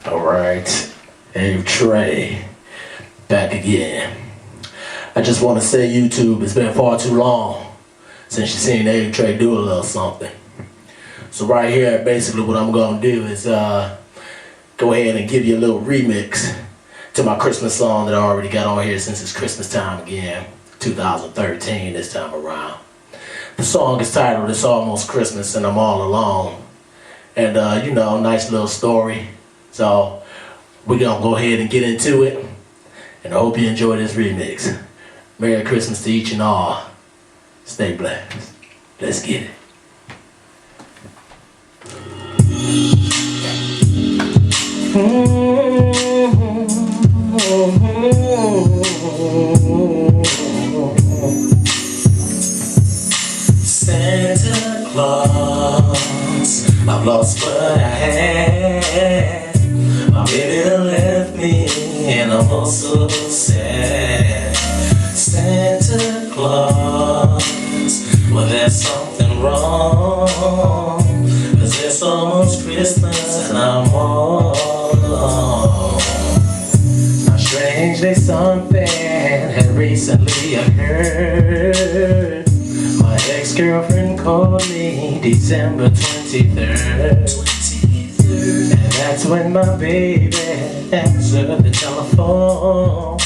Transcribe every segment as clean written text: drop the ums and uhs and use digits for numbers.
Alright, Abe Trey, back again. I just want to say, YouTube, it's been far too long since you seen Abe Trey do a little something. So right here, basically what I'm going to do is go ahead and give you a little remix to my Christmas song that I already got on here since it's Christmas time again, 2013 this time around. The song is titled It's Almost Christmas and I'm All Alone. And you know, nice little story. So we're gonna go ahead and get into it, and I hope you enjoy this remix. Merry Christmas to each and all. Stay blessed. Let's get it. Santa Claus, I've lost what I had. My baby done left me and I'm all so sad. Santa Claus, well there's something wrong, 'cause it's almost Christmas and I'm all alone. Now strangely something had recently occurred. My ex-girlfriend called me December 23rd. And that's when my baby answered the telephone.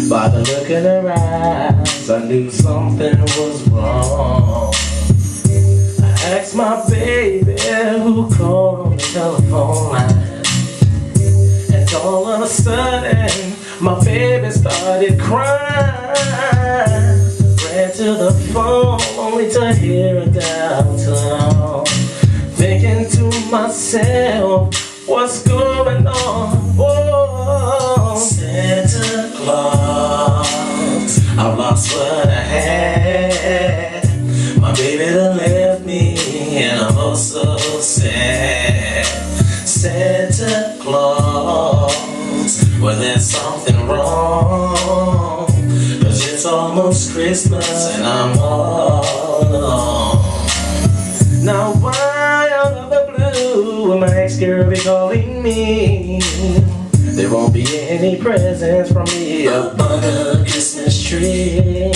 By the look in her eyes, I knew something was wrong. I asked my baby who called on the telephone line, and all of a sudden, my baby started crying. Ran to the phone only to hear her downtown. Thinking to myself, what's going on? Whoa. Santa Claus, I've lost what I had. My baby done left me and I'm oh so sad. Santa Claus, well there's something wrong, 'cause it's almost Christmas and I'm all alone. Now why out of the blue will my ex-girl be calling me? There won't be any presents from me up under the Christmas tree.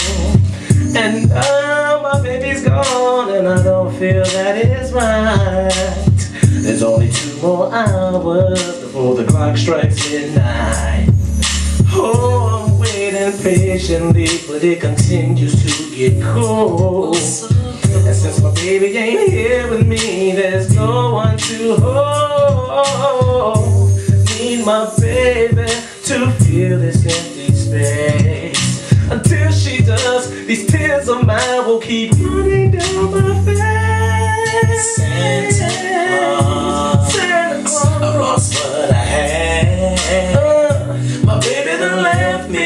And now my baby's gone and I don't feel that it's right. There's only 2 more hours before the clock strikes midnight. Oh, I'm waiting patiently, but it continues to get cold. And since my baby ain't here with me, there's no one to hold. Need my baby to fill this empty space. Until she does, these tears of mine will keep running down my face. Santa Claus, Santa Claus, I lost what I had. My baby done left me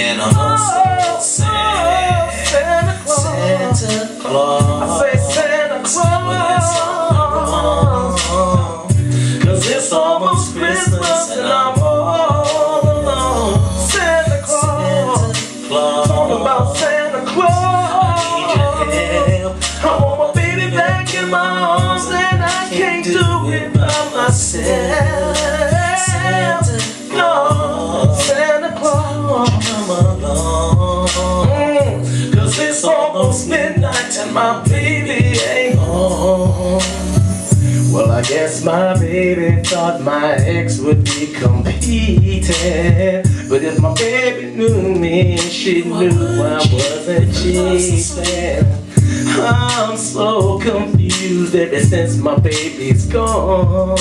and I'm so sad. Santa Claus, Santa Claus, I say Santa Claus, 'cause it's almost Christmas and I'm all alone. Santa Claus, talk about Santa Claus, I need your help. I want my baby back in my arms and I can't do it by myself. Santa Claus, Santa Claus, come along, 'cause it's almost midnight and my baby ain't home. Well, I guess my baby thought my ex would be competing, but if my baby knew me, she knew I wasn't cheating. I'm so confused ever since my baby's gone.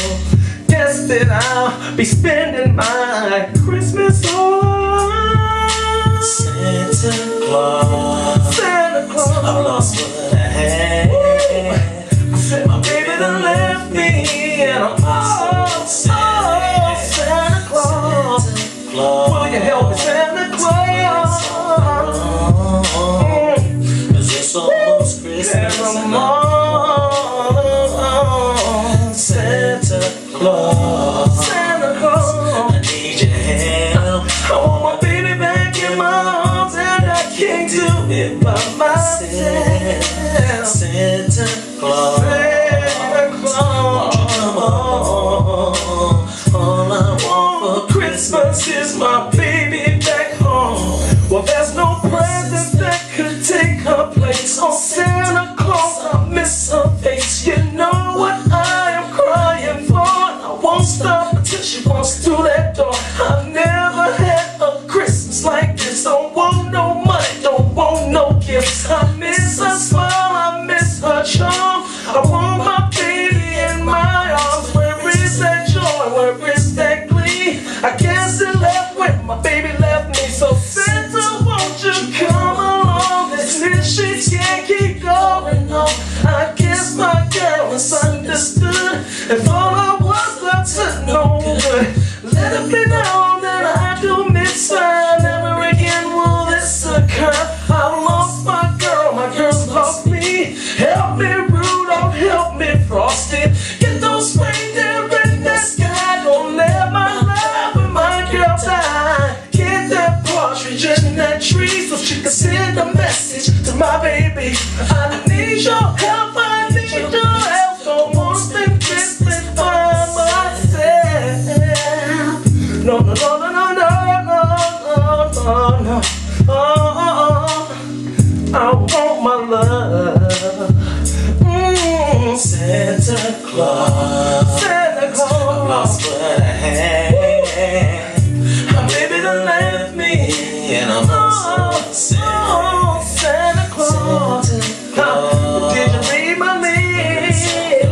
Guess that I'll be spending my Christmas on Santa Claus. Santa Claus, I've lost what I had. My baby done left me and I'm all sad. Santa Claus, will you help me, Santa Claus? 'Cause it's almost Christmas and I'm all alone. Santa Claus, Santa Claus, I need your help. I want my baby back in my arms and I can't do it by myself. Santa Claus, Santa Claus, come on. close to that door. I've never had a Christmas like this. Don't want no money, don't want no gifts. I miss her smile, I miss her charm. I want my baby in my arms. Where is that joy, where is that glee? I guess it left when my baby left me. So Santa, won't you come along? This mission can't keep going on. I guess my girl misunderstood. If all I was up to no good, let it be known that I do miss her. Never again will this occur. I've lost my girl's lost me. Help me Rudolph, help me Frosty. Get those reindeer in the sky. Don't let my love and my girl die. Get that partridge in that tree so she can send a message to my baby. I need your help, I need your help. Don't want to spend Christmas by myself. No, no, no, no, no, no, no, no, no. I want my love. Santa Claus, Santa Claus. I've lost what I had. My baby done left me, and I'm so sad. Oh, Santa Claus, Santa Claus. Did you read my lips?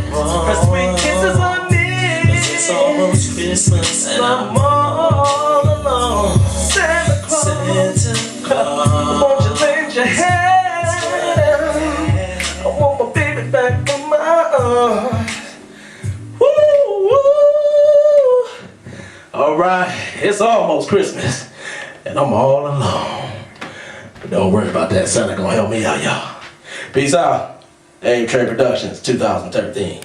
Her sweet kisses on me. It's almost Christmas, and I'm all alone. Santa Claus, Santa Claus. Won't you lend your hand? I want my baby back in my arms. Woo, woo. Alright, it's almost Christmas, and I'm all alone. But don't worry about that, Santa gonna help me out, y'all. Peace out. Aim Trade Productions, 2013.